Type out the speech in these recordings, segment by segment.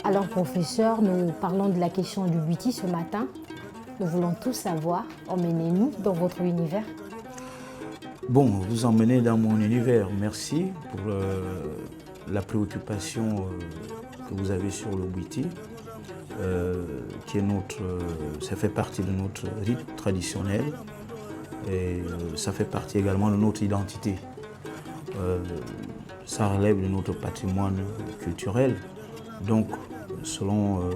Alors, professeur, nous parlons de la question du Bwiti ce matin. Nous voulons tout savoir. Emmenez-nous dans votre univers. Bon, vous emmenez dans mon univers. Merci pour la préoccupation que vous avez sur le Bwiti, qui est ça fait partie de notre rite traditionnel et ça fait partie également de notre identité. Ça relève de notre patrimoine culturel. Donc, selon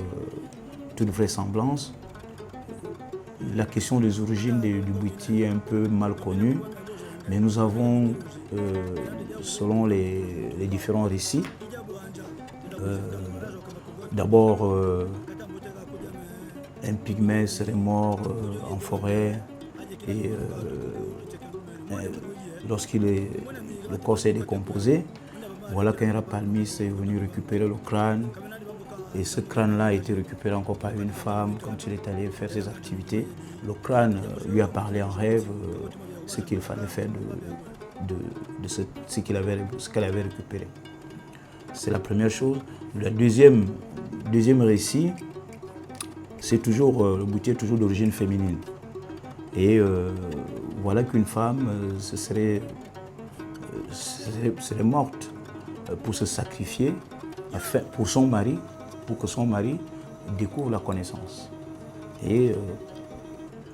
toute vraisemblance, la question des origines du Bwiti est un peu mal connue, mais nous avons, selon les différents récits, d'abord un pygmée serait mort en forêt et le corps s'est décomposé. Voilà qu'un rapalmiste est venu récupérer le crâne. Et ce crâne-là a été récupéré encore par une femme quand il est allé faire ses activités. Le crâne lui a parlé en rêve ce qu'il fallait faire de ce qu'elle avait récupéré. C'est la première chose. Le deuxième récit, c'est toujours, le Bwiti est toujours d'origine féminine. Et voilà qu'une femme serait morte pour se sacrifier pour son mari, pour que son mari découvre la connaissance et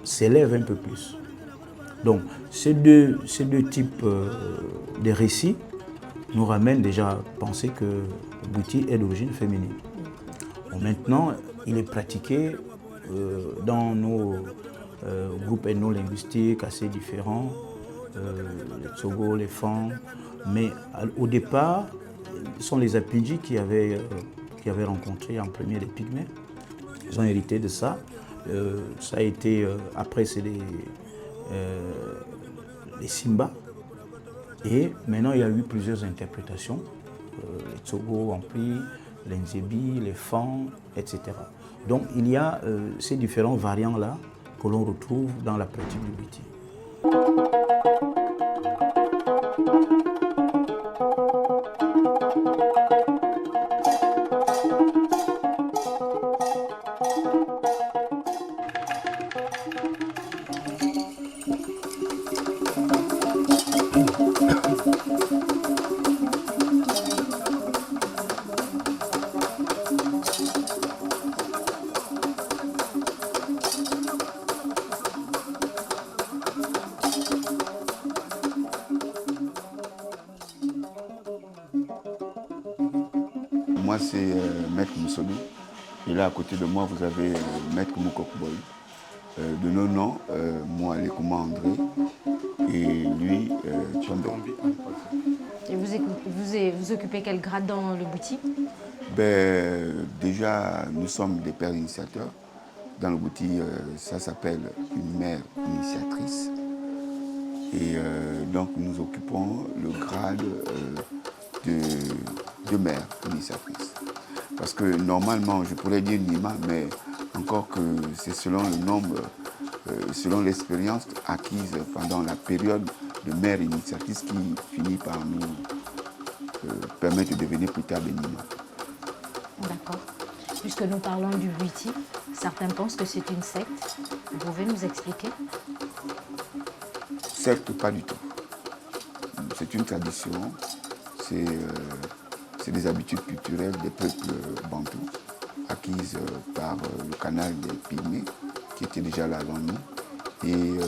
s'élève un peu plus. Donc, ces deux types de récits nous ramènent déjà à penser que le Bwiti est d'origine féminine. Bon, maintenant, il est pratiqué dans nos groupes ethno-linguistiques assez différents, les Tsogo, les Fang, mais au départ, ce sont les Apidji qui avaient rencontré en premier les Pygmées. Ils ont hérité de ça. Ça a été, après c'est les Simba. Et maintenant il y a eu plusieurs interprétations. Les Tsogo ont pris, les Nzebi, les Fang, etc. Donc il y a ces différents variants-là que l'on retrouve dans la pratique du Bwiti. Moi, c'est Maître Moussolou. Et là, à côté de moi, vous avez Maître Moukokboy. De nos noms, moi, Lekouma André, et lui, Tchombe. Et vous occupez quel grade dans le Bwiti? Déjà, nous sommes des pères initiateurs. Dans le Bwiti, ça s'appelle une mère initiatrice. Et donc, nous occupons le grade de mère initiatrice. Parce que normalement, je pourrais dire Nima, mais encore que c'est selon le nombre, selon l'expérience acquise pendant la période de mère initiatrice qui finit par nous permettre de devenir plus tard des Nima. D'accord. Puisque nous parlons du Bwiti, certains pensent que c'est une secte. Vous pouvez nous expliquer? Secte, pas du tout. C'est une tradition, c'est des habitudes culturelles des peuples bantous, acquises par le canal des Pygmées, qui était déjà là avant nous. Et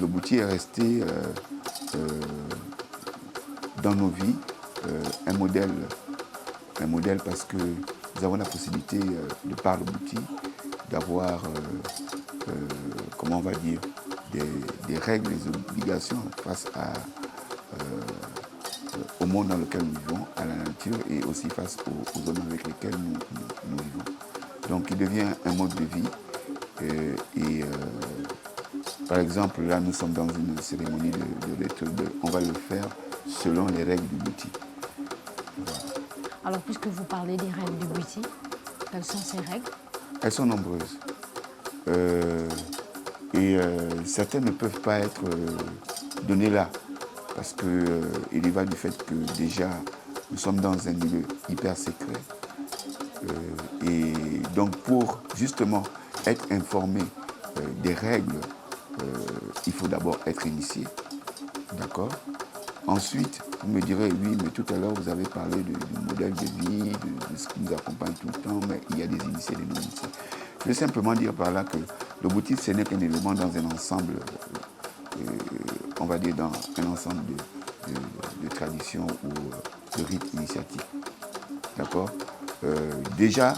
le Bwiti est resté dans nos vies un modèle parce que nous avons la possibilité, de par le Bwiti, d'avoir, comment on va dire, des règles, des obligations face au monde dans lequel nous vivons, à la nature et aussi face aux hommes avec lesquels nous vivons. Donc il devient un mode de vie par exemple, là nous sommes dans une cérémonie de on va le faire selon les règles du Bwiti. Voilà. Alors, puisque vous parlez des règles du Bwiti, quelles sont ces règles? Elles sont nombreuses. Certaines ne peuvent pas être données là, parce qu'il y va du fait que déjà, nous sommes dans un milieu hyper secret. Et donc, pour justement être informé des règles, il faut d'abord être initié. D'accord? Ensuite, vous me direz, oui, mais tout à l'heure, vous avez parlé du modèle de vie, de ce qui nous accompagne tout le temps, mais il y a des initiés et des non-initiés. Je veux simplement dire par là que le Bwiti, ce n'est qu'un élément dans un ensemble, on va dire dans un ensemble de traditions ou de rites initiatiques. D'accord? Déjà,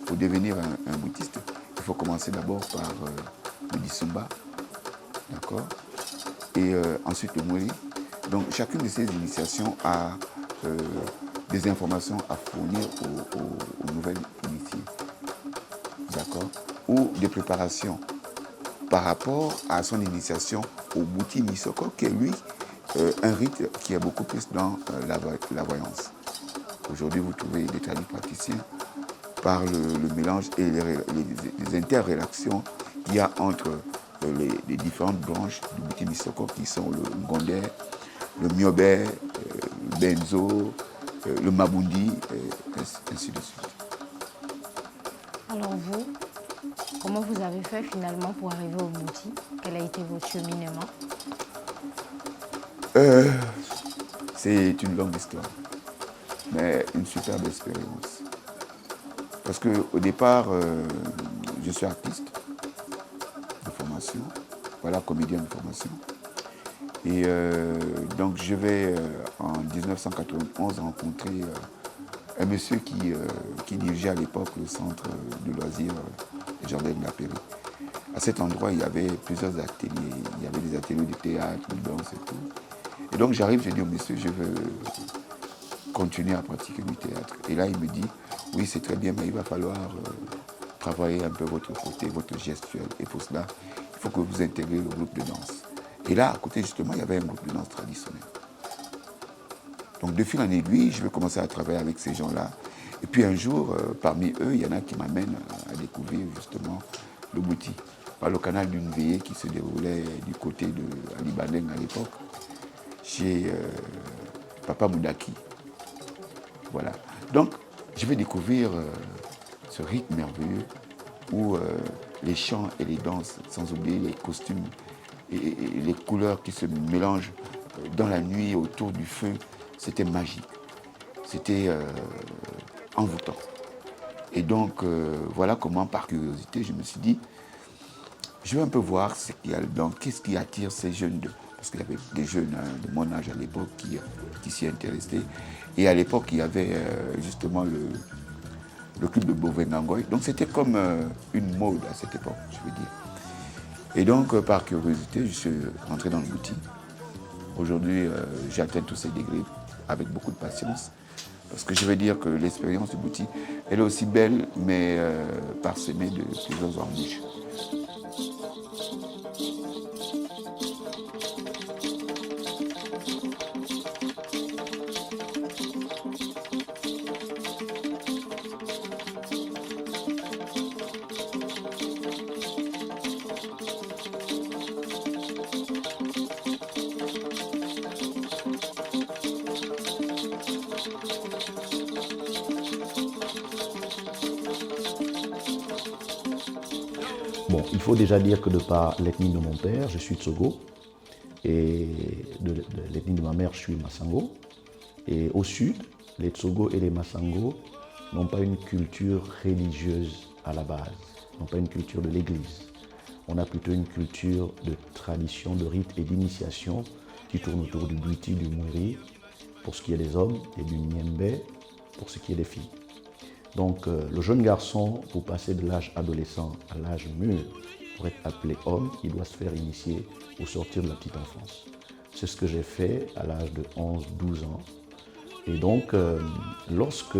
pour devenir un bouddhiste, il faut commencer d'abord par le Disumba. D'accord? Et ensuite le Mweri. Donc chacune de ces initiations a des informations à fournir aux nouvelles initiées. D'accord? Ou des préparations par rapport à son initiation au Bwiti Misoko, qui est lui un rite qui est beaucoup plus dans la voyance. Aujourd'hui, vous trouvez des tradis praticiens par le mélange et les interrelations qu'il y a entre les différentes branches du Bwiti Misoko, qui sont le Ngondé, le Myobe, le Benzo, le Mabundi, et ainsi de suite. Alors vous, comment vous avez fait finalement pour arriver au Bwiti? Quel a été votre cheminement? C'est une longue histoire, mais une superbe expérience. Parce qu'au départ, je suis artiste de formation, voilà, comédien de formation. Et donc je vais en 1991 rencontrer un monsieur qui dirigeait à l'époque le centre de loisirs des Jardins de la Pairie. À cet endroit, il y avait plusieurs ateliers. Il y avait des ateliers de théâtre, de danse et tout. Et donc j'arrive, je dis au monsieur, je veux continuer à pratiquer du théâtre. Et là, il me dit, oui, c'est très bien, mais il va falloir travailler un peu votre côté, votre gestuel. Et pour cela, il faut que vous intégrez le groupe de danse. Et là, à côté, justement, il y avait un groupe de danse traditionnel. Donc, de fil en aiguille, je vais commencer à travailler avec ces gens-là. Et puis un jour, parmi eux, il y en a qui m'amènent à découvrir justement le Bwiti, par le canal d'une veillée qui se déroulait du côté de Ali Bandeng à l'époque, chez Papa Moudaki. Voilà. Donc, je vais découvrir ce rythme merveilleux où les chants et les danses, sans oublier les costumes et les couleurs qui se mélangent dans la nuit autour du feu, c'était magique. C'était envoûtant. Et donc, voilà comment, par curiosité, je me suis dit, je vais un peu voir ce qu'il y a dedans, qu'est-ce qui attire ces jeunes, parce qu'il y avait des jeunes de mon âge à l'époque qui s'y intéressaient. Et à l'époque, il y avait justement le club de Bovengangoy. Donc c'était comme une mode à cette époque, je veux dire. Et donc, par curiosité, je suis rentré dans le Bwiti. Aujourd'hui, j'atteins tous ces degrés avec beaucoup de patience. Parce que je veux dire que l'expérience du Bwiti, elle est aussi belle, mais parsemée de plusieurs embûches. Bon, il faut déjà dire que de par l'ethnie de mon père, je suis Tsogo, et de l'ethnie de ma mère, je suis Masango. Et au sud, les Tsogo et les Masango n'ont pas une culture religieuse à la base, n'ont pas une culture de l'église. On a plutôt une culture de tradition, de rite et d'initiation qui tourne autour du Bwiti, du Mweri, pour ce qui est des hommes, et du Nyembe, pour ce qui est des filles. Donc le jeune garçon, pour passer de l'âge adolescent à l'âge mûr, pour être appelé homme, il doit se faire initier au sortir de la petite enfance. C'est ce que j'ai fait à l'âge de 11-12 ans. Et donc, lorsque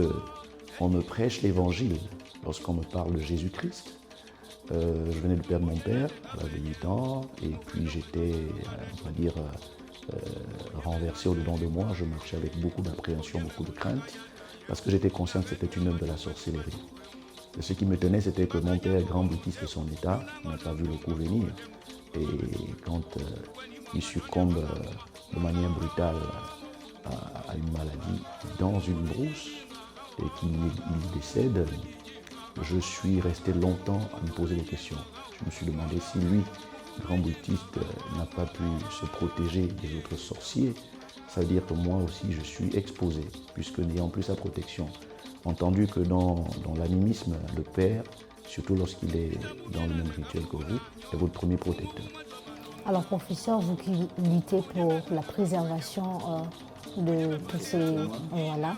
on me prêche l'évangile, lorsqu'on me parle de Jésus-Christ, je venais de perdre mon père à l'âge de 8 ans, et puis j'étais, on va dire, renversé au-dedans de moi. Je marchais avec beaucoup d'appréhension, beaucoup de crainte. parce que j'étais conscient que c'était une œuvre de la sorcellerie. Et ce qui me tenait, c'était que mon père, grand boutiste de son état, n'a pas vu le coup venir. Et quand il succombe de manière brutale à une maladie dans une brousse et qu'il décède, je suis resté longtemps à me poser des questions. Je me suis demandé si lui, grand boutiste, n'a pas pu se protéger des autres sorciers. Ça veut dire que moi aussi je suis exposé, puisque n'ayant plus sa protection. Entendu que dans l'animisme, le père, surtout lorsqu'il est dans le même rituel que vous, est votre premier protecteur. Alors professeur, vous qui luttez pour la préservation de tous ces voilà,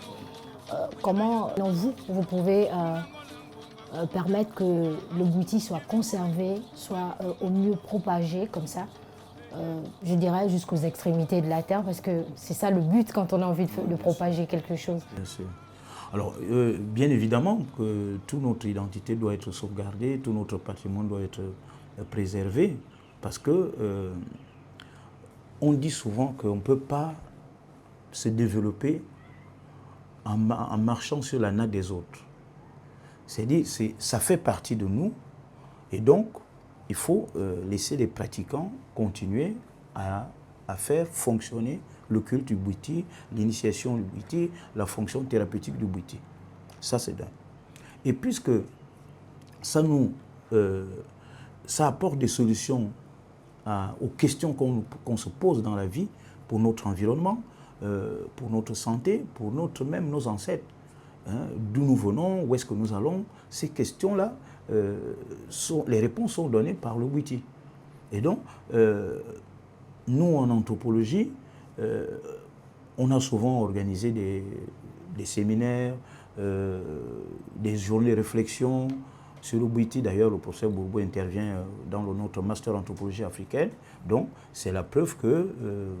comment vous pouvez permettre que le bouti soit conservé, soit au mieux propagé comme ça, je dirais jusqu'aux extrémités de la terre, parce que c'est ça le but quand on a envie de propager quelque chose. Bien sûr. Alors, bien évidemment que toute notre identité doit être sauvegardée, tout notre patrimoine doit être préservé, parce que on dit souvent qu'on ne peut pas se développer en marchant sur la natte des autres. C'est-à-dire, ça fait partie de nous, et donc il faut laisser les pratiquants continuer à faire fonctionner le culte du bouti, l'initiation du bouti, la fonction thérapeutique du bouti. Ça, c'est dingue. Et puisque ça apporte des solutions aux questions qu'on se pose dans la vie, pour notre environnement, pour notre santé, pour même nos ancêtres, hein, d'où nous venons, où est-ce que nous allons, ces questions-là, les réponses sont données par le bouti. Et donc, nous, en anthropologie, on a souvent organisé des séminaires, des journées de réflexion sur le bouti. D'ailleurs, le professeur Bourbeau intervient dans notre master anthropologie africaine. Donc, c'est la preuve que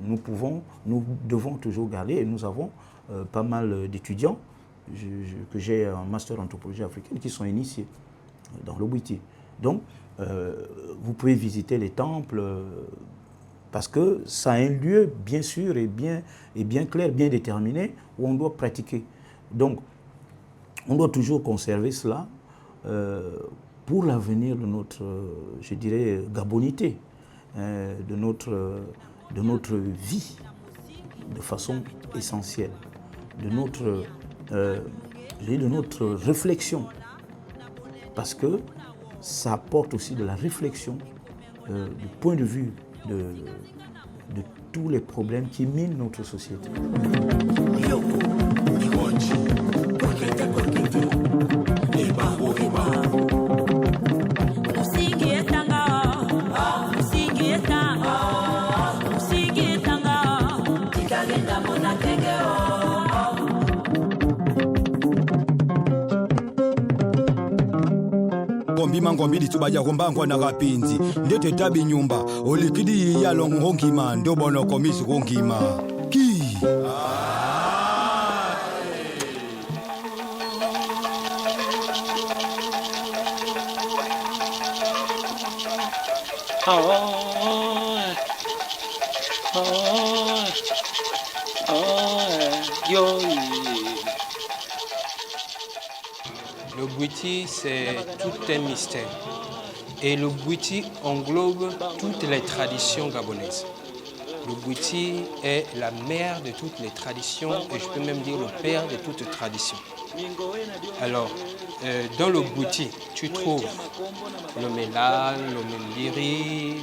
nous devons toujours garder, et nous avons pas mal d'étudiants que j'ai en master anthropologie africaine qui sont initiés dans le bouti. Donc, vous pouvez visiter les temples, parce que ça a un lieu bien sûr et bien clair, bien déterminé, où on doit pratiquer. Donc, on doit toujours conserver cela pour l'avenir de notre, je dirais, gabonité, de notre vie, de façon essentielle, de notre réflexion, parce que ça apporte aussi de la réflexion du point de vue de tous les problèmes qui minent notre société. Ngombi litubaja kumbangwa na kapinzi ndete tabi nyumba olikidi ya ngongima ndobono komisi ngongima ki Le bouti, c'est tout un mystère. Et le bouti englobe toutes les traditions gabonaises. Le bouti est la mère de toutes les traditions et je peux même dire le père de toutes traditions. Alors, dans le bouti, tu trouves le melal, le mendiri,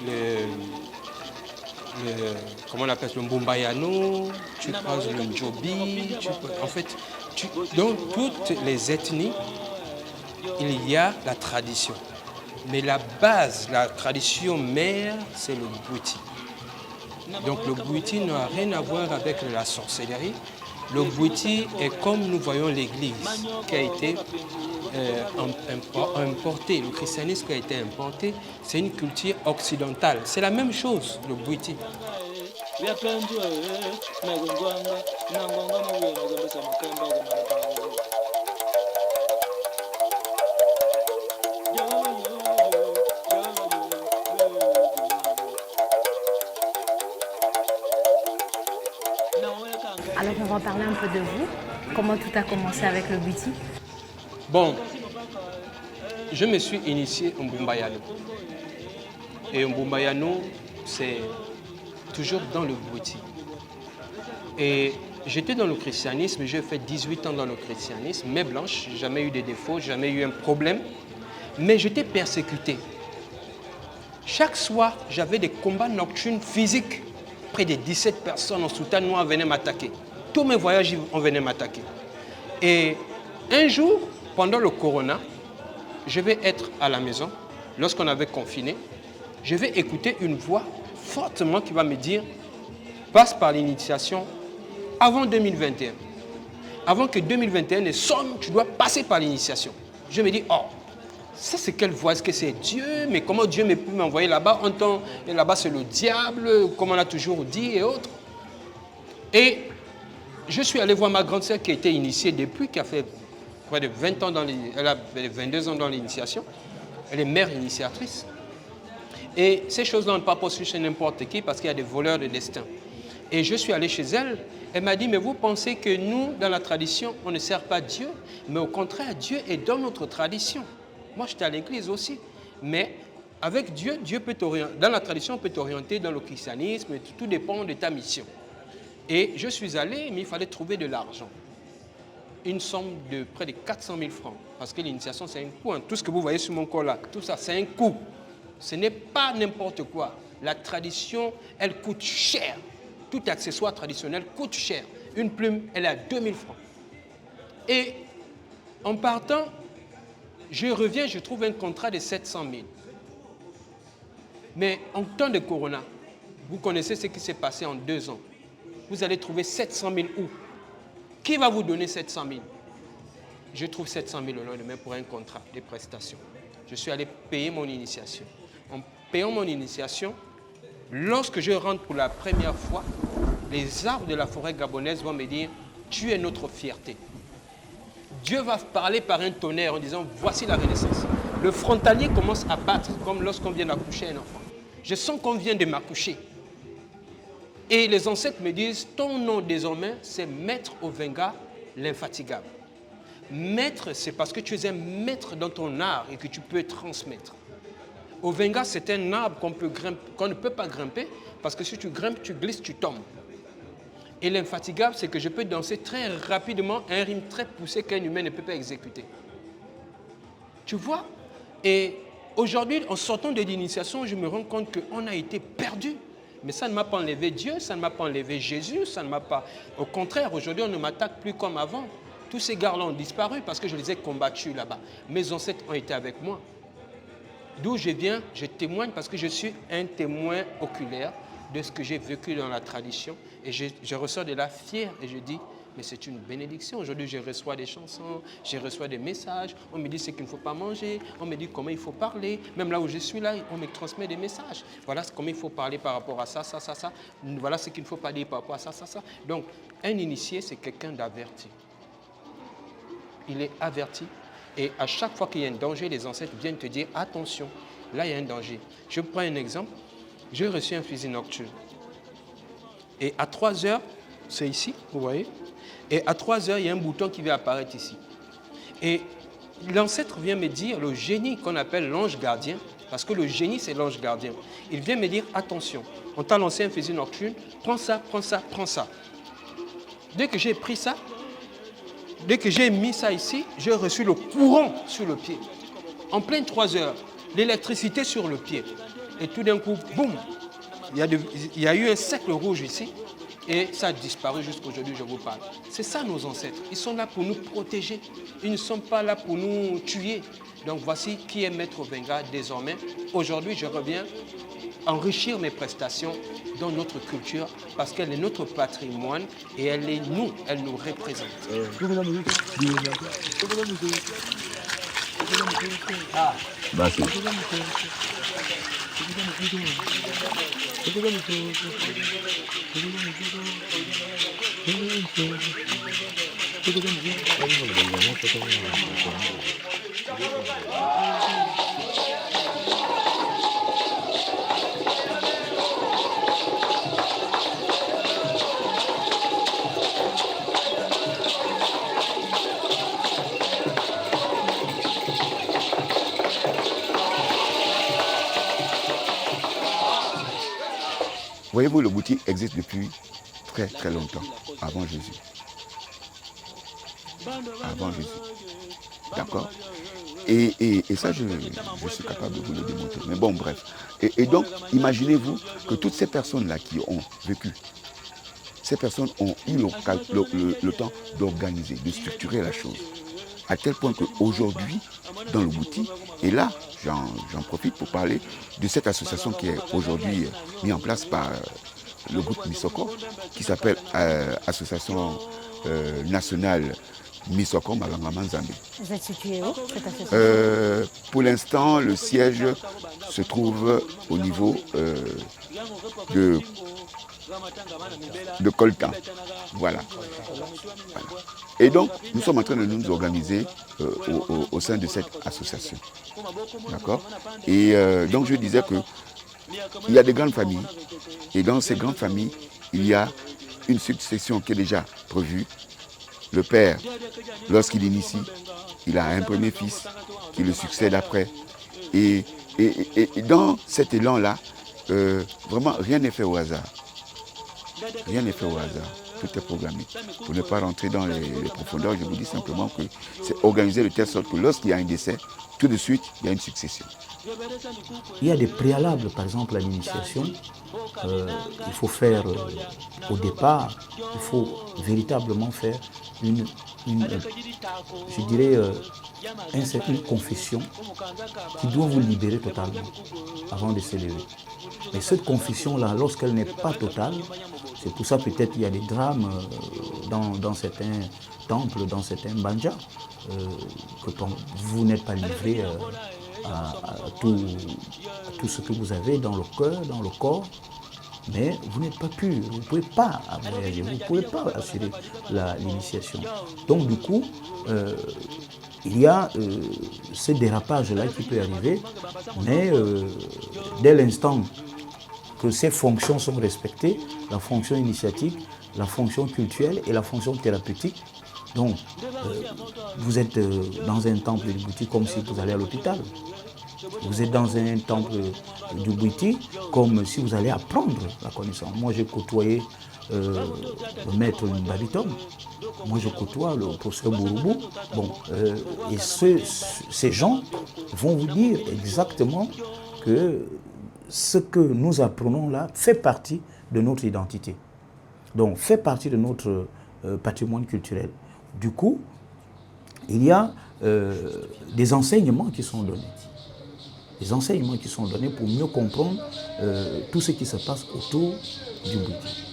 comment on appelle le mbumbayano, tu croises le njobi, en fait, dans toutes les ethnies, il y a la tradition. Mais la base, la tradition mère, c'est le bouti. Donc le bouti n'a rien à voir avec la sorcellerie. Le bouti est comme nous voyons l'église qui a été importée, le christianisme qui a été importé, c'est une culture occidentale. C'est la même chose, le bouti. Alors on va parler un peu de vous. comment tout a commencé avec le Bwiti? Bon, je me suis initié en Mbumbayano. Et en Mbumbayano, c'est toujours dans le Bwiti. Et j'étais dans le christianisme, j'ai fait 18 ans dans le christianisme, mais blanche, jamais eu de défauts, jamais eu un problème. Mais j'étais persécuté. Chaque soir, j'avais des combats nocturnes physiques. Près de 17 personnes en soutane noire venaient m'attaquer. Tous mes voyages, on venait m'attaquer. Et un jour, pendant le corona, je vais être à la maison, lorsqu'on avait confiné, je vais écouter une voix fortement qui va me dire « Passe par l'initiation avant 2021. Avant que 2021 ne sonne, tu dois passer par l'initiation. » Je me dis « Oh, ça c'est quelle voix? Est-ce que c'est Dieu? Mais comment Dieu peut m'envoyer là-bas? Et là-bas c'est le diable, comme on a toujours dit et autres. » Et je suis allé voir ma grande sœur qui a été initiée depuis, qui a fait près de 20 ans elle a 22 ans dans l'initiation. Elle est mère initiatrice. Et ces choses-là ne pas possibles chez n'importe qui parce qu'il y a des voleurs de destin. Et je suis allé chez elle. Elle m'a dit, mais vous pensez que nous, dans la tradition, on ne sert pas Dieu? Mais au contraire, Dieu est dans notre tradition. Moi, j'étais à l'église aussi. Mais avec Dieu, Dieu peut t'orienter. Dans la tradition, on peut t'orienter dans le christianisme. Tout dépend de ta mission. Et je suis allé, mais il fallait trouver de l'argent. Une somme de près de 400 000 francs. Parce que l'initiation, c'est un coût. Hein. Tout ce que vous voyez sur mon corps là, tout ça, c'est un coût. Ce n'est pas n'importe quoi. La tradition, elle coûte cher. Tout accessoire traditionnel coûte cher. Une plume, elle est à 2 000 francs. Et en partant, je reviens, je trouve un contrat de 700 000. Mais en temps de corona, vous connaissez ce qui s'est passé en 2 ans. Vous allez trouver 700 000 où? Qui va vous donner 700 000? Je trouve 700 000 le lendemain pour un contrat de prestation. Je suis allé payer mon initiation. En payant mon initiation, lorsque je rentre pour la première fois, les arbres de la forêt gabonaise vont me dire « Tu es notre fierté ». Dieu va parler par un tonnerre en disant « Voici la renaissance ». Le frontalier commence à battre comme lorsqu'on vient d'accoucher un enfant. Je sens qu'on vient de m'accoucher. Et les ancêtres me disent, ton nom désormais, c'est Maître Ovenga, l'infatigable. Maître, c'est parce que tu es un maître dans ton art et que tu peux transmettre. Ovenga, c'est un arbre qu'on ne peut pas grimper parce que si tu grimpes, tu glisses, tu tombes. Et l'infatigable, c'est que je peux danser très rapidement un rythme très poussé qu'un humain ne peut pas exécuter. Tu vois? Et aujourd'hui, en sortant de l'initiation, je me rends compte qu'on a été perdu. Mais ça ne m'a pas enlevé Dieu, ça ne m'a pas enlevé Jésus, ça ne m'a pas... Au contraire, aujourd'hui, on ne m'attaque plus comme avant. Tous ces gars-là ont disparu parce que je les ai combattus là-bas. Mes ancêtres ont été avec moi. D'où je viens, je témoigne parce que je suis un témoin oculaire de ce que j'ai vécu dans la tradition. Et je ressors de là fier et je dis, mais c'est une bénédiction. Aujourd'hui, je reçois des chansons, je reçois des messages. On me dit ce qu'il ne faut pas manger, on me dit comment il faut parler. Même là où je suis là, on me transmet des messages. Voilà comment il faut parler par rapport à ça, ça, ça, ça. Voilà ce qu'il ne faut pas dire par rapport à ça, ça, ça. Donc, un initié, c'est quelqu'un d'averti. Il est averti. Et à chaque fois qu'il y a un danger, les ancêtres viennent te dire, attention, là, il y a un danger. Je prends un exemple. J'ai reçu un fusil nocturne. Et à 3 heures, c'est ici, vous voyez. Et à 3 heures, il y a un bouton qui va apparaître ici. Et l'ancêtre vient me dire, le génie qu'on appelle l'ange gardien, parce que le génie, c'est l'ange gardien. Il vient me dire, attention, on t'a lancé un fusil nocturne, prends ça, prends ça, prends ça. Dès que j'ai pris ça, dès que j'ai mis ça ici, j'ai reçu le courant sur le pied. En pleine 3 heures, l'électricité sur le pied. Et tout d'un coup, boum, il y a eu un cercle rouge ici. Et ça a disparu jusqu'aujourd'hui, je vous parle. C'est ça nos ancêtres. Ils sont là pour nous protéger. Ils ne sont pas là pour nous tuer. Donc voici qui est Maître Ovenga désormais. Aujourd'hui, je reviens enrichir mes prestations dans notre culture parce qu'elle est notre patrimoine et elle nous représente. Ah, bah c'est... Voyez-vous, le Bouti existe depuis très très longtemps, avant Jésus. Avant Jésus. D'accord? Et ça, je suis capable de vous le démontrer. Mais bon, bref. Et donc, imaginez-vous que toutes ces personnes-là qui ont vécu, ces personnes ont eu le temps d'organiser, de structurer la chose. À tel point qu'aujourd'hui, dans le Bouti, et là, j'en profite pour parler de cette association qui est aujourd'hui mise en place par le groupe Misoko, qui s'appelle Association nationale Misoko Malanga Manzambe. Vous êtes situé où, cette association? Pour l'instant, le siège se trouve au niveau de Coltan. Voilà. Et donc, nous sommes en train de nous organiser au sein de cette association. D'accord? Et donc, je disais qu'il y a des grandes familles. Et dans ces grandes familles, il y a une succession qui est déjà prévue. Le père, lorsqu'il initie, il a un premier fils qui le succède après. Et dans cet élan-là, vraiment, rien n'est fait au hasard. Rien n'est fait au hasard. Tout est programmé. Pour ne pas rentrer dans les profondeurs, je vous dis simplement que c'est organisé de telle sorte que lorsqu'il y a un décès, tout de suite, il y a une succession. Il y a des préalables, par exemple, à l'initiation. Il faut faire, au départ, il faut véritablement faire une confession qui doit vous libérer totalement avant de s'élever. Mais cette confession-là, lorsqu'elle n'est pas totale, c'est pour ça peut-être qu'il y a des drames dans certains temples, dans certains banjas, que vous n'êtes pas livré à tout ce que vous avez dans le cœur, dans le corps, mais vous n'êtes pas pur, vous ne pouvez pas voyager, vous ne pouvez pas assurer l'initiation. Donc du coup, il y a ce dérapage-là qui peut arriver, mais dès l'instant que ces fonctions sont respectées, la fonction initiatique, la fonction culturelle et la fonction thérapeutique, donc vous êtes dans un temple du Bouti comme si vous allez à l'hôpital. Vous êtes dans un temple du Bouti comme si vous allez apprendre la connaissance. Moi, j'ai côtoyé le maître Babiton. Moi, je côtoie le professeur Bouroubou. Bon, et ces gens vont vous dire exactement que ce que nous apprenons là fait partie de notre identité. Donc, fait partie de notre patrimoine culturel. Du coup, il y a des enseignements qui sont donnés. Des enseignements qui sont donnés pour mieux comprendre tout ce qui se passe autour du Bouti.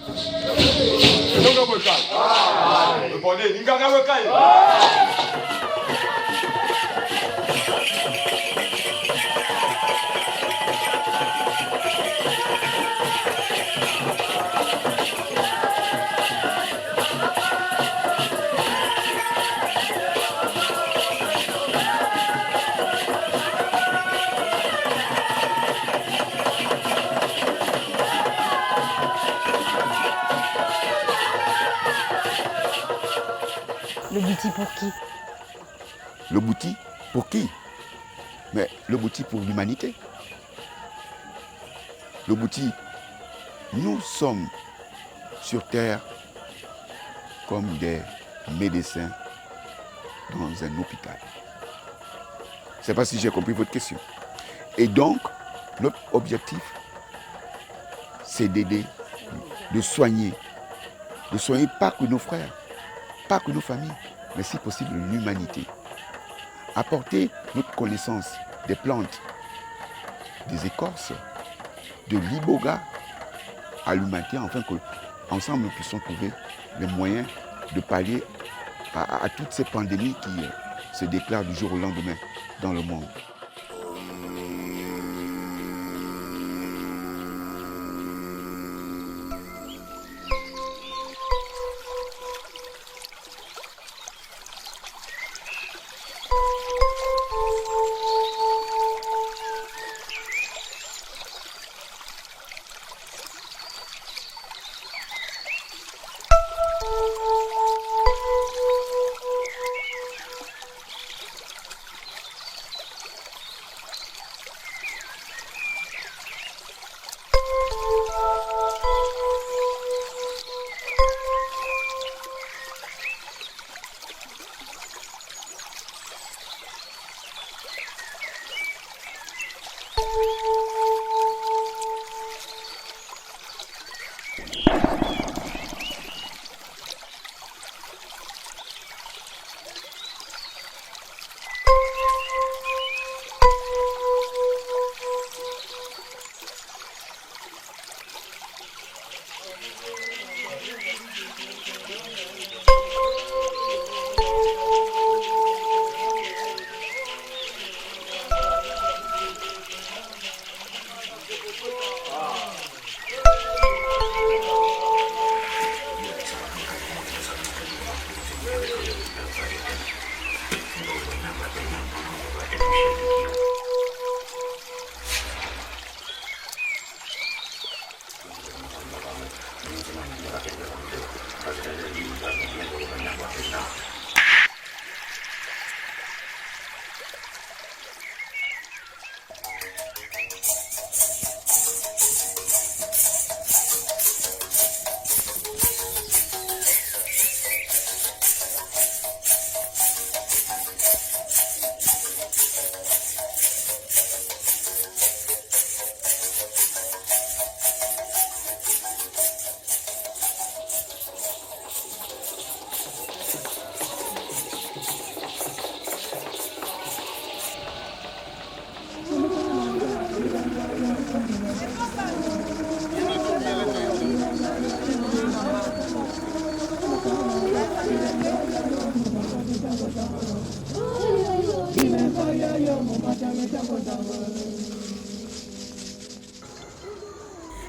Le Bouti pour qui? Le Bouti pour qui? Mais le Bouti pour l'humanité. Le Bouti, nous sommes sur terre comme des médecins dans un hôpital. Je ne sais pas si j'ai compris votre question. Et donc, notre objectif, c'est d'aider, de soigner pas que nos frères, pas que nos familles, mais si possible l'humanité. Apporter notre connaissance des plantes, des écorces, de l'iboga à l'humanité, afin qu'ensemble nous puissions trouver les moyens de pallier à toutes ces pandémies qui se déclarent du jour au lendemain dans le monde.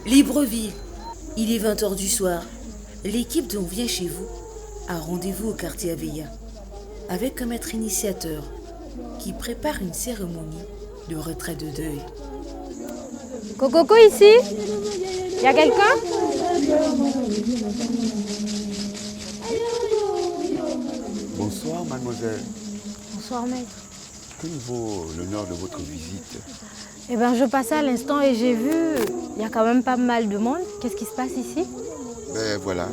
Libreville, il est 20h du soir. L'équipe dont vient chez vous a rendez-vous au quartier Aveilla avec un maître initiateur qui prépare une cérémonie de retrait de deuil. Coco ici? Il y a quelqu'un? Bonsoir, mademoiselle. Bonsoir, maître. Que vaut l'honneur de votre visite? Eh bien, je passais à l'instant et j'ai vu, il y a quand même pas mal de monde. Qu'est-ce qui se passe ici? Ben voilà,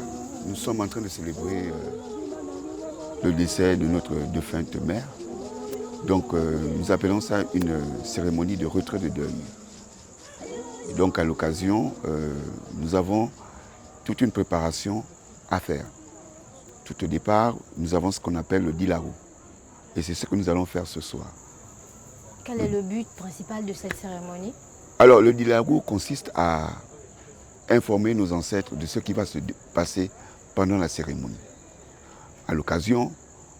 nous sommes en train de célébrer le décès de notre défunte mère. Donc, nous appelons ça une cérémonie de retrait de deuil. Et donc, à l'occasion, nous avons toute une préparation à faire. Tout au départ, nous avons ce qu'on appelle le dilarou. Et c'est ce que nous allons faire ce soir. Quel est le but principal de cette cérémonie? Alors, le dilarou consiste à informer nos ancêtres de ce qui va se passer pendant la cérémonie. À l'occasion,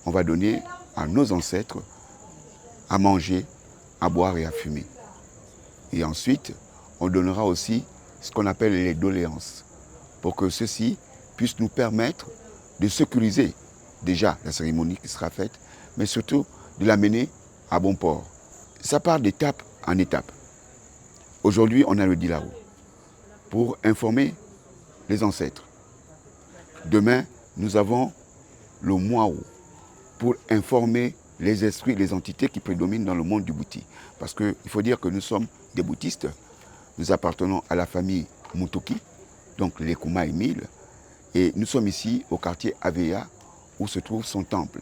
on va donner à nos ancêtres à manger, à boire et à fumer. Et ensuite, on donnera aussi ce qu'on appelle les doléances, pour que ceci puisse nous permettre de sécuriser déjà la cérémonie qui sera faite, mais surtout de la mener à bon port. Ça part d'étape en étape. Aujourd'hui, on a le dilarou pour informer les ancêtres. Demain, nous avons le moaou pour informer les esprits, les entités qui prédominent dans le monde du bouti. Parce qu'il faut dire que nous sommes des boutistes. Nous appartenons à la famille Mutuki, donc les Kuma Emile. Et nous sommes ici au quartier Aveilla, où se trouve son temple.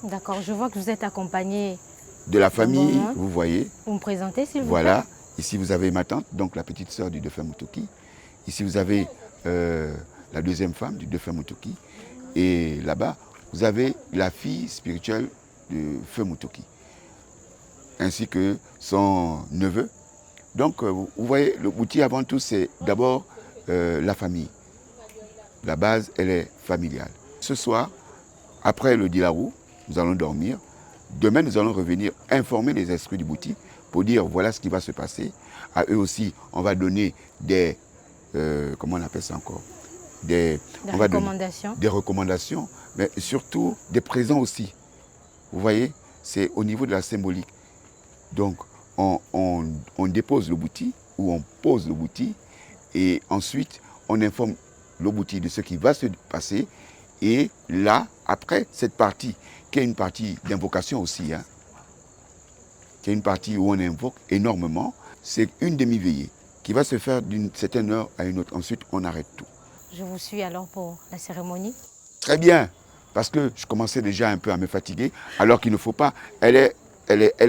D'accord, je vois que vous êtes accompagné De la famille, vous voyez. Vous me présentez, s'il vous plaît? Voilà. Ici, vous avez ma tante, donc la petite sœur du défunt Mutuki. Ici, vous avez la deuxième femme du défunt Mutuki. Et là-bas, vous avez la fille spirituelle de Feu Mutuki, ainsi que son neveu. Donc, vous voyez, le bouti, avant tout, c'est d'abord la famille. La base, elle est familiale. Ce soir, après le dilarou, nous allons dormir. Demain, nous allons revenir informer les esprits du bouti pour dire voilà ce qui va se passer. À eux aussi, on va donner des... comment on appelle ça encore? Des recommandations. Des recommandations, mais surtout des présents aussi. Vous voyez, c'est au niveau de la symbolique. Donc, on dépose le bouti ou on pose le bouti et ensuite, on informe le bouti de ce qui va se passer. Et là, après cette partie, qui est une partie d'invocation aussi, hein, qui est une partie où on invoque énormément, c'est une demi-veillée qui va se faire d'une certaine heure à une autre. Ensuite, on arrête tout. Je vous suis alors pour la cérémonie. Très bien, parce que je commençais déjà un peu à me fatiguer, alors qu'il ne faut pas. Elle est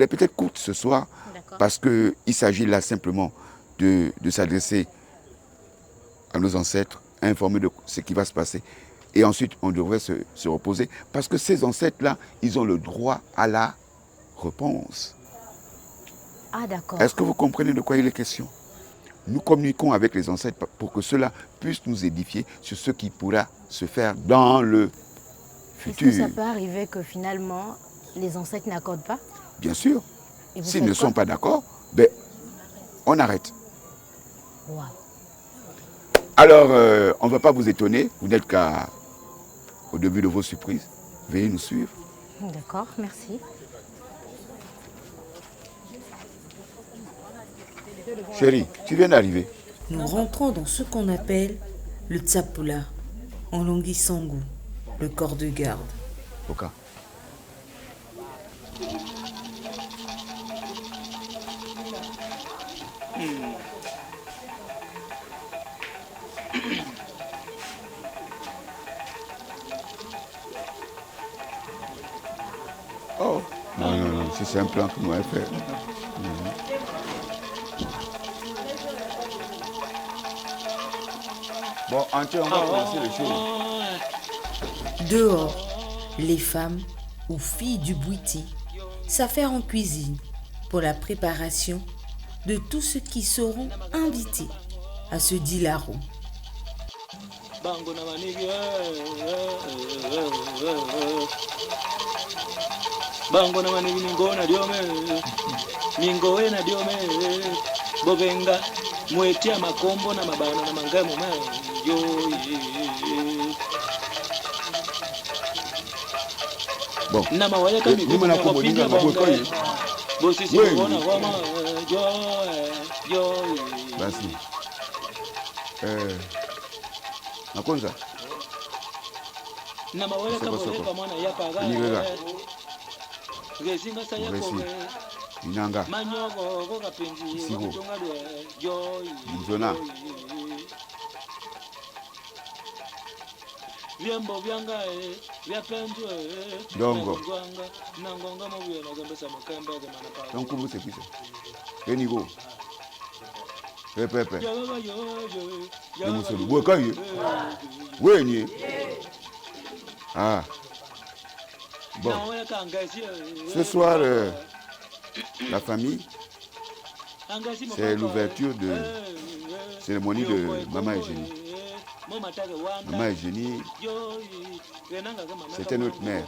peut-être courte ce soir, parce qu'il s'agit là simplement de s'adresser à nos ancêtres, informer de ce qui va se passer. Et ensuite, on devrait se reposer, parce que ces ancêtres-là, ils ont le droit à la réponse. Ah, d'accord. Est-ce que vous comprenez de quoi il est question? Nous communiquons avec les ancêtres pour que cela puisse nous édifier sur ce qui pourra se faire dans le futur. Est-ce que ça peut arriver que finalement, les ancêtres n'accordent pas? Bien sûr. S'ils ne quoi? sont pas d'accord, ben, on arrête. Wow. Alors, on ne va pas vous étonner, vous n'êtes qu'au début de vos surprises. Veuillez nous suivre. D'accord, merci. Chérie, tu viens d'arriver. Nous rentrons dans ce qu'on appelle le tsapula, en langue sangu, le corps de garde. Ok. Oh, non, c'est un plan que nous avons fait. Bon, Antje, on va commencer les choses. Dehors, les femmes ou filles du Bwiti s'affairent en cuisine pour la préparation de tous ceux qui seront invités à ce dilaro. Bango na manigi ningo na diome ningo na diome bovenga mwetia makombo na mabana na mangamo ma yo Bon, na mawaya kami ni mana kombo ni na mabo koyi. Bosi si bona goma yo Basi. Nakonza. na mawaya kama mwana ya paga Gezinga saya kowe Inanga. manyogo go kapenzi Sigo. kutonga yo Mzona. vyambo vyanga vya pendu Dongo. nangonga mobuye na gambesa makamba ga manapa Donc comment c'est qui ça? Enigo. Pepe. Ni musulu. Bwe kayi. Wenye. Ah. Bon. Ce soir, la famille, c'est l'ouverture de cérémonie de Maman Eugénie. Maman Eugénie, c'était notre mère.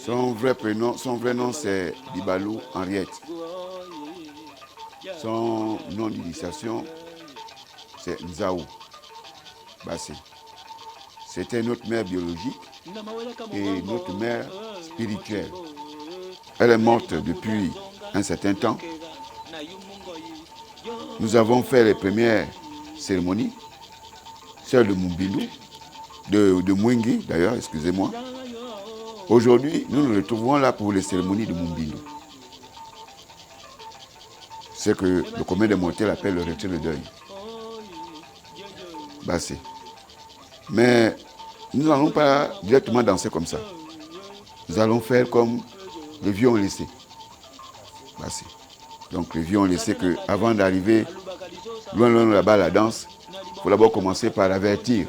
Son vrai nom c'est Dibalou Henriette. Son nom d'initiation, c'est Nzao Bassé. C'était notre mère biologique et notre mère spirituelle. Elle est morte depuis un certain temps. Nous avons fait les premières cérémonies, celle de Mumbindu, de Mwengi d'ailleurs, excusez-moi. Aujourd'hui, nous nous retrouvons là pour les cérémonies de Mumbindu. C'est que le commun des mortels appelle le retrait de deuil. Bassé. Mais nous n'allons pas directement danser comme ça. Nous allons faire comme les vieux ont laissé. Bassé. Donc les vieux ont laissé qu'avant d'arriver loin là-bas à la danse, il faut d'abord commencer par avertir.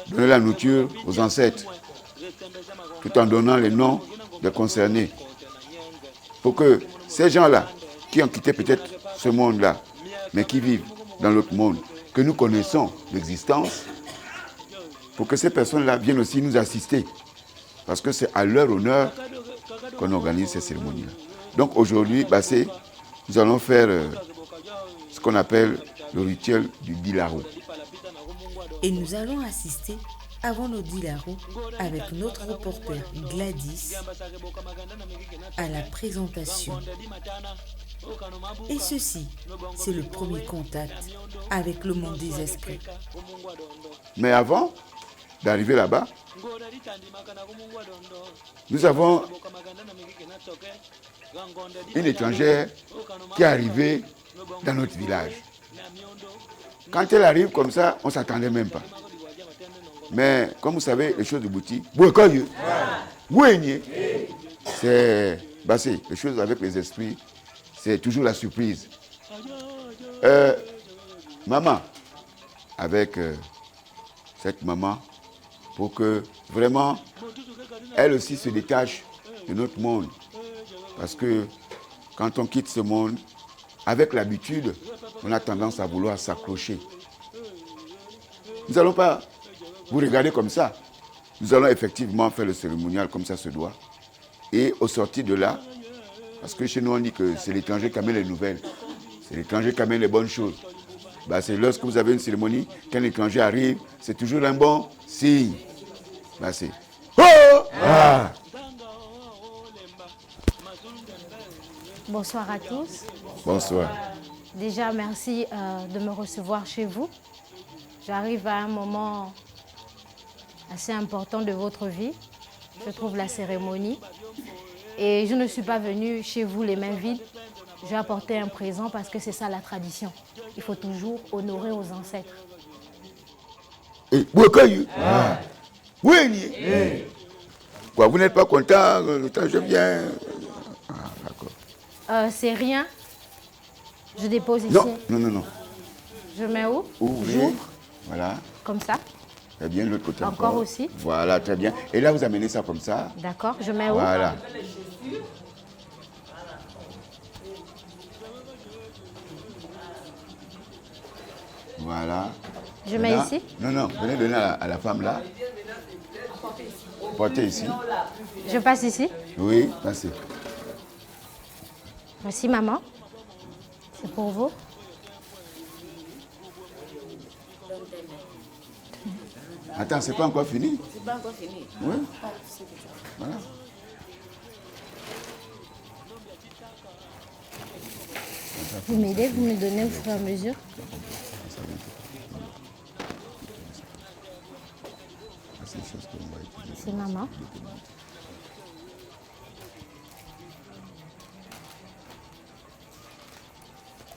Donner la nourriture aux ancêtres, tout en donnant les noms des concernés. Pour que ces gens-là, qui ont quitté peut-être ce monde-là, mais qui vivent dans l'autre monde, que nous connaissons l'existence, pour que ces personnes-là viennent aussi nous assister. Parce que c'est à leur honneur qu'on organise ces cérémonies-là. Donc aujourd'hui, Bassé, nous allons faire ce qu'on appelle le rituel du Dilaro. Et nous allons assister avant le dilaro avec notre reporter Gladys à la présentation. Et ceci, c'est le premier contact avec le monde des esprits. Mais avant d'arriver là-bas, nous avons une étrangère qui est arrivée dans notre village. Quand elle arrive comme ça, on ne s'attendait même pas. Mais comme vous savez, les choses de boutique, c'est Bassé, les choses avec les esprits, c'est toujours la surprise. Maman, avec cette maman, pour que vraiment, elle aussi se détache de notre monde. Parce que quand on quitte ce monde, avec l'habitude, on a tendance à vouloir s'accrocher. Nous n'allons pas vous regarder comme ça. Nous allons effectivement faire le cérémonial comme ça se doit. Et au sortir de là, parce que chez nous on dit que c'est l'étranger qui amène les nouvelles. C'est l'étranger qui amène les bonnes choses. Bah, c'est lorsque vous avez une cérémonie, qu'un étranger arrive, c'est toujours un bon signe. Bah, c'est... Oh ah. Bonsoir à tous. Bonsoir. Déjà, merci de me recevoir chez vous. J'arrive à un moment assez important de votre vie. Je trouve la cérémonie. Et je ne suis pas venue chez vous les mains vides. J'ai apporté un présent parce que c'est ça la tradition. Il faut toujours honorer aux ancêtres. Oui. Quoi, vous n'êtes pas content, le temps je viens. Ah, d'accord. C'est rien. Je dépose ici. Non. Je mets où? Ouvrez. J'ouvre. Voilà. Comme ça. Très bien, de l'autre côté Encore aussi. Voilà, très bien. Et là, vous amenez ça comme ça. D'accord, je mets où? Voilà. Voilà. Je mets ici? Non, venez donner à la femme là. Portez ici. Je passe ici? Oui, passez. Merci maman. C'est pour vous. Attends, c'est pas encore fini? C'est pas encore fini. Oui. Voilà. Vous m'aidez, vous me donnez au fur et à mesure. C'est maman.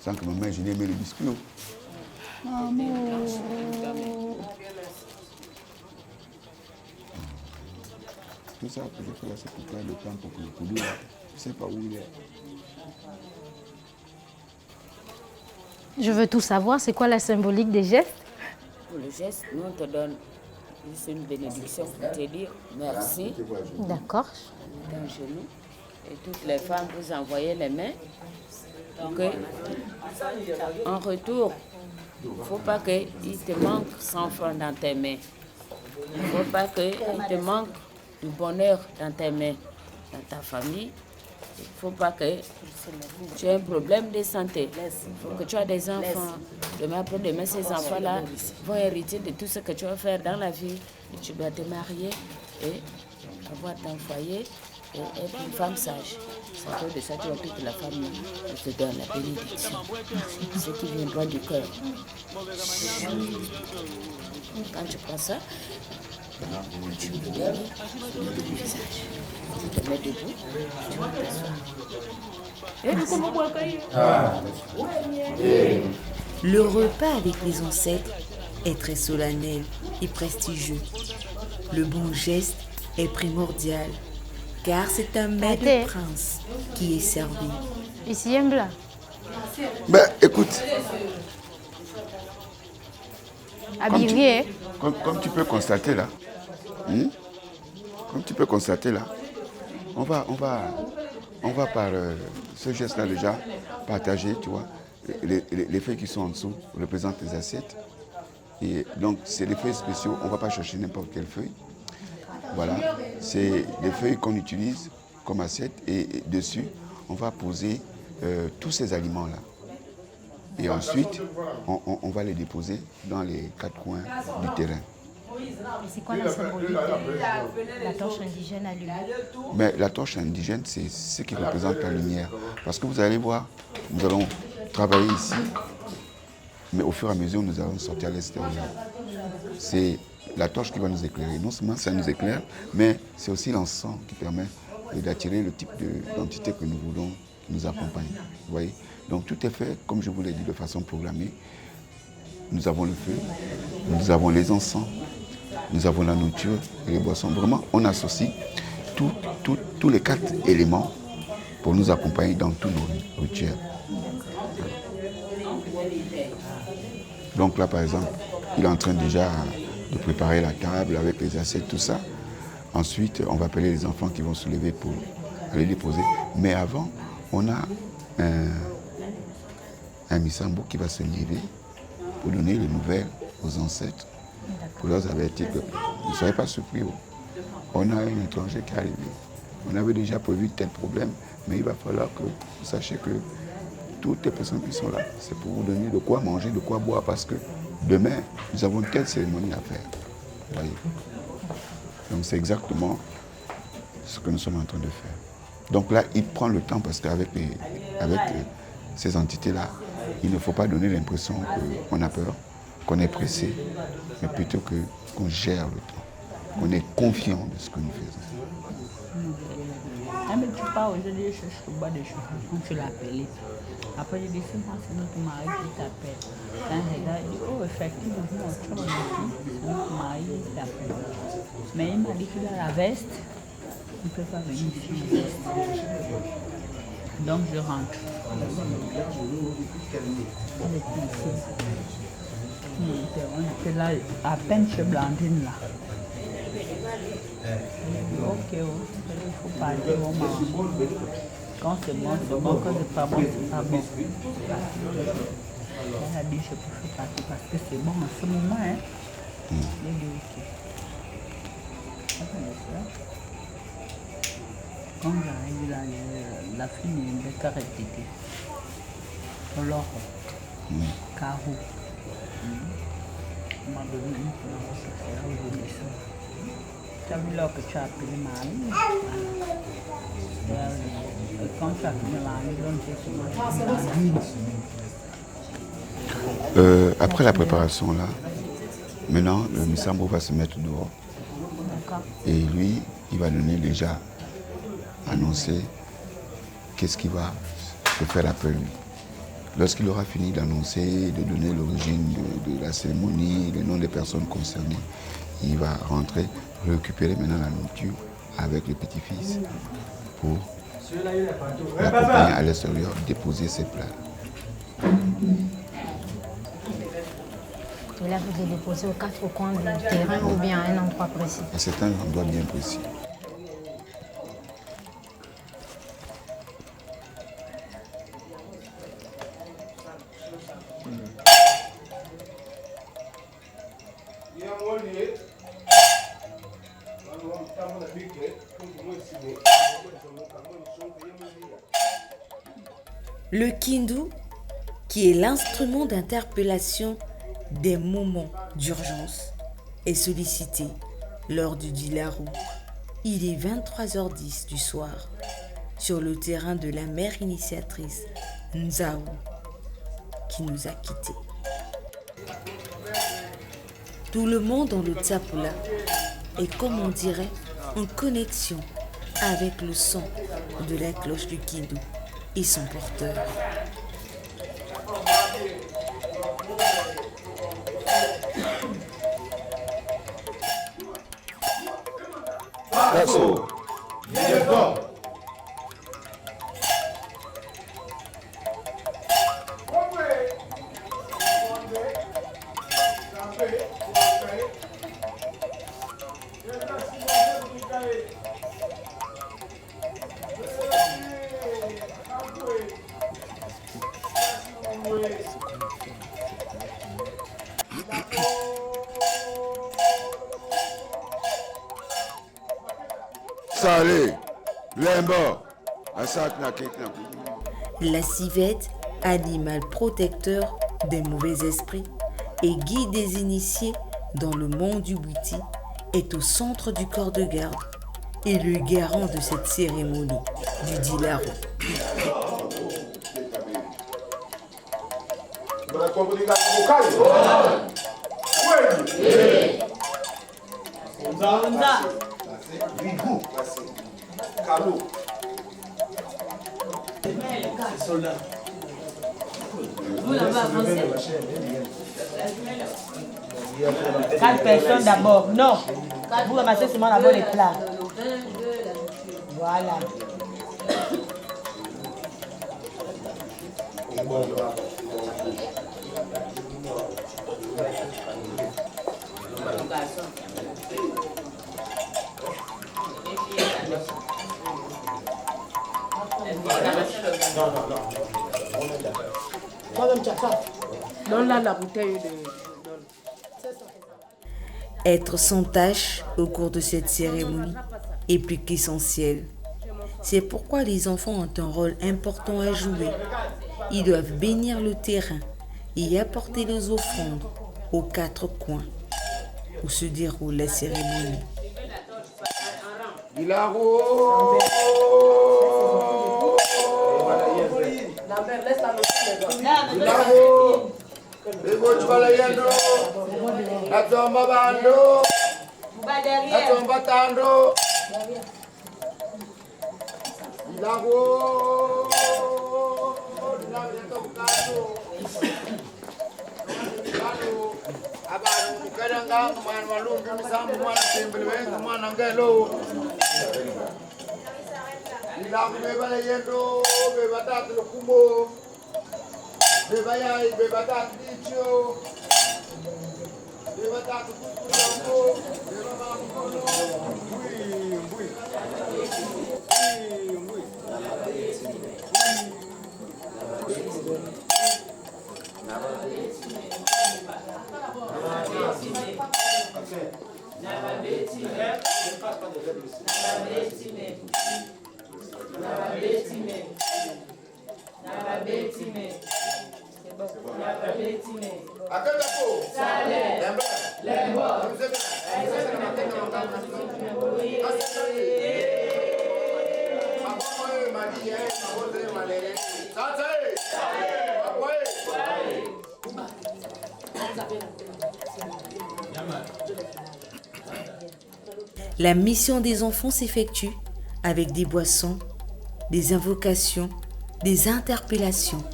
Sans que maman ait aimé le biscuit. Maman. Tout ça que je fais là, c'est pour prendre le temps pour que le couteau, je ne sais pas où il est. Je veux tout savoir, c'est quoi la symbolique des gestes? Pour le geste, nous on te donne juste une bénédiction pour te dire merci. D'accord. D'un genou. Et toutes les femmes, vous envoyez les mains. Ok. En retour, il ne faut pas qu'il te manque 100 francs dans tes mains. Il ne faut pas qu'il te manque du bonheur dans tes mains, dans ta famille. Il ne faut pas que tu aies un problème de santé. Il faut que tu aies des enfants. Demain après-demain, ces enfants-là vont hériter de tout ce que tu vas faire dans la vie. Et tu dois te marier et avoir ton foyer et être une femme sage. C'est à cause de ça que tu vois toute la famille. Je te donne la bénédiction. Ce qui vient droit du cœur. Quand tu prends ça, tu me donnes le visage. Tu te mets debout, tu vas t'asseoir. Le repas avec les ancêtres est très solennel et prestigieux. Le bon geste est primordial, car c'est un maître Arrêtez. prince qui est servi. Ici, un blanc. Ben, écoute, Habillé. comme tu peux constater là, on va par ce geste-là déjà partager, tu vois. Les feuilles qui sont en dessous représentent les assiettes. Et donc, c'est des feuilles spéciaux. On ne va pas chercher n'importe quelle feuille. Voilà, c'est des feuilles qu'on utilise comme assiette. Et dessus, on va poser tous ces aliments-là. Et ensuite, on va les déposer dans les 4 coins du terrain. C'est quoi la symbolique de la torche indigène allumée? Mais la torche indigène, c'est ce qui représente la lumière. Parce que vous allez voir, nous allons travailler ici, mais au fur et à mesure, nous allons sortir à l'extérieur. C'est la torche qui va nous éclairer. Non seulement ça nous éclaire, mais c'est aussi l'encens qui permet d'attirer le type d'entité que nous voulons qui nous accompagne. Vous voyez? Donc tout est fait, comme je vous l'ai dit, de façon programmée. Nous avons le feu, nous avons les encens, nous avons la nourriture et les boissons. Vraiment, on associe tous les 4 éléments pour nous accompagner dans tous nos rituels. Donc là, par exemple, il est en train déjà de préparer la table avec les assiettes, tout ça. Ensuite, on va appeler les enfants qui vont se lever pour aller les poser. Mais avant, on a un Misambo qui va se lever pour donner les nouvelles aux ancêtres, pour leur avertir que ne soyez pas surpris. On a un étranger qui est arrivé. On avait déjà prévu tel problème, mais il va falloir que vous sachiez que toutes les personnes qui sont là, c'est pour vous donner de quoi manger, de quoi boire, parce que demain, nous avons telle cérémonie à faire. Voyez. Donc c'est exactement ce que nous sommes en train de faire. Donc là, il prend le temps parce qu'avec ces entités-là, il ne faut pas donner l'impression qu'on a peur, qu'on est pressé, mais plutôt qu'on gère le temps, qu'on est confiant de ce que nous faisons. Ah, mais tu parles aujourd'hui, je cherche le bas des cheveux, quand tu l'appelles. Après, je dis, c'est moi, c'est notre mari qui t'appelle. Quand il regarde, il dit, oh, effectivement, tu vois, c'est notre mari qui t'appelle. Mais il m'a dit qu'il a la veste, il ne peut pas venir ici. Donc, je rentre. On était là, à peine chez Blandine, là. Ok, il faut parler au maman. Quand c'est bon, quand c'est pas bon, c'est pas bon. Elle a dit, je peux partir parce que c'est bon en ce moment. Hein. Il a dit, ok. Quand j'arrive là, la fille n'est pas répétée. Alors, carreau. On m'a donné une fois aujourd'hui. Tu as vu là que tu as appelé Marie. Quand tu as appelé Marie, après la préparation là, maintenant le Missambo va se mettre dehors. Et lui, il va donner déjà annoncer qu'est-ce qu'il va se faire après lui. Lorsqu'il aura fini d'annoncer, de donner l'origine de la cérémonie, le nom des personnes concernées, il va rentrer, récupérer maintenant la nourriture avec le petit-fils pour l'accompagner à l'extérieur, déposer ses plats. Et là, vous les déposez aux 4 coins du terrain ou bien à un endroit précis? C'est un endroit bien précis. Le kindu, qui est l'instrument d'interpellation des moments d'urgence, est sollicité lors du Dilaru. Il est 23h10 du soir sur le terrain de la mère initiatrice Nzao qui nous a quittés. Tout le monde dans le Tsapula est, comme on dirait, en connexion avec le son de la cloche du kindu et son porteur. La civette, animal protecteur des mauvais esprits et guide des initiés dans le monde du Bwiti, est au centre du corps de garde et le garant de cette cérémonie du Dilaru. Vous l'avez avancé. 4 personnes d'abord. Non. Vous ramassez seulement d'abord les plats. Voilà. Donne-la la bouteille de... Être sans tâche au cours de cette cérémonie est plus qu'essentiel. C'est pourquoi les enfants ont un rôle important à jouer. Ils doivent bénir le terrain et apporter les offrandes aux 4 coins où se déroule la cérémonie. La mission des enfants s'effectue avec des boissons, des invocations, des interpellations,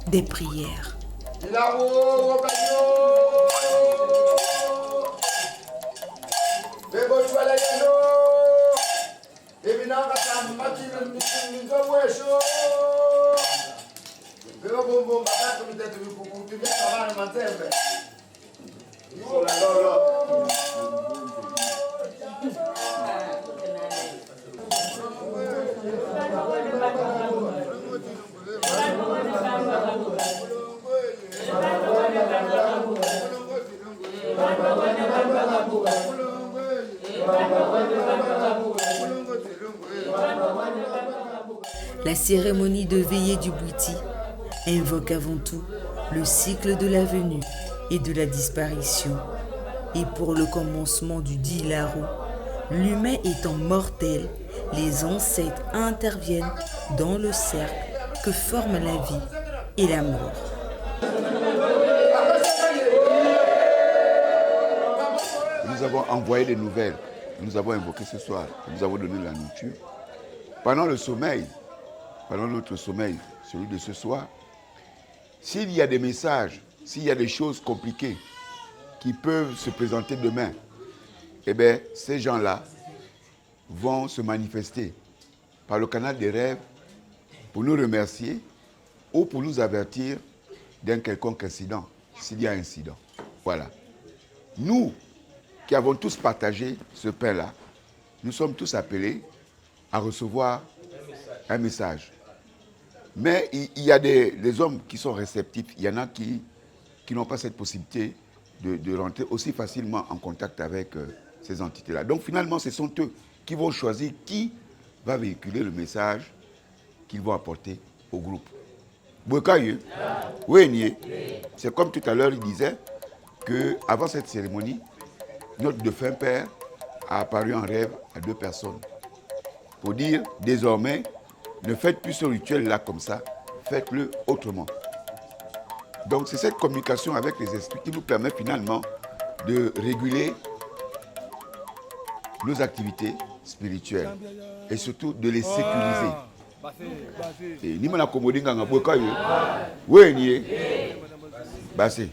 des prières. La cérémonie de veillée du Bwiti invoque avant tout le cycle de la venue et de la disparition. Et pour le commencement du Dilaro, l'humain étant mortel, les ancêtres interviennent dans le cercle que forment la vie et la mort. Nous avons envoyé des nouvelles, nous avons invoqué ce soir, nous avons donné la nourriture. Pendant le sommeil, pendant notre sommeil, celui de ce soir, s'il y a des messages, s'il y a des choses compliquées qui peuvent se présenter demain, eh bien, ces gens-là vont se manifester par le canal des rêves pour nous remercier ou pour nous avertir d'un quelconque incident, s'il y a incident. Voilà. Nous, qui avons tous partagé ce pain-là, nous sommes tous appelés à recevoir un message. Mais il y a des hommes qui sont réceptifs, il y en a qui n'ont pas cette possibilité de rentrer aussi facilement en contact avec ces entités-là. Donc finalement, ce sont eux qui vont choisir qui va véhiculer le message qu'ils vont apporter au groupe. Bouekaye, oui, c'est comme tout à l'heure, il disait qu'avant cette cérémonie, notre défunt père a apparu en rêve à 2 personnes. Pour dire, désormais, ne faites plus ce rituel-là comme ça, faites-le autrement. Donc c'est cette communication avec les esprits qui nous permet finalement de réguler nos activités spirituelles et surtout de les sécuriser. Et ni mana komodi nga boka yo. Oui ni. Basé.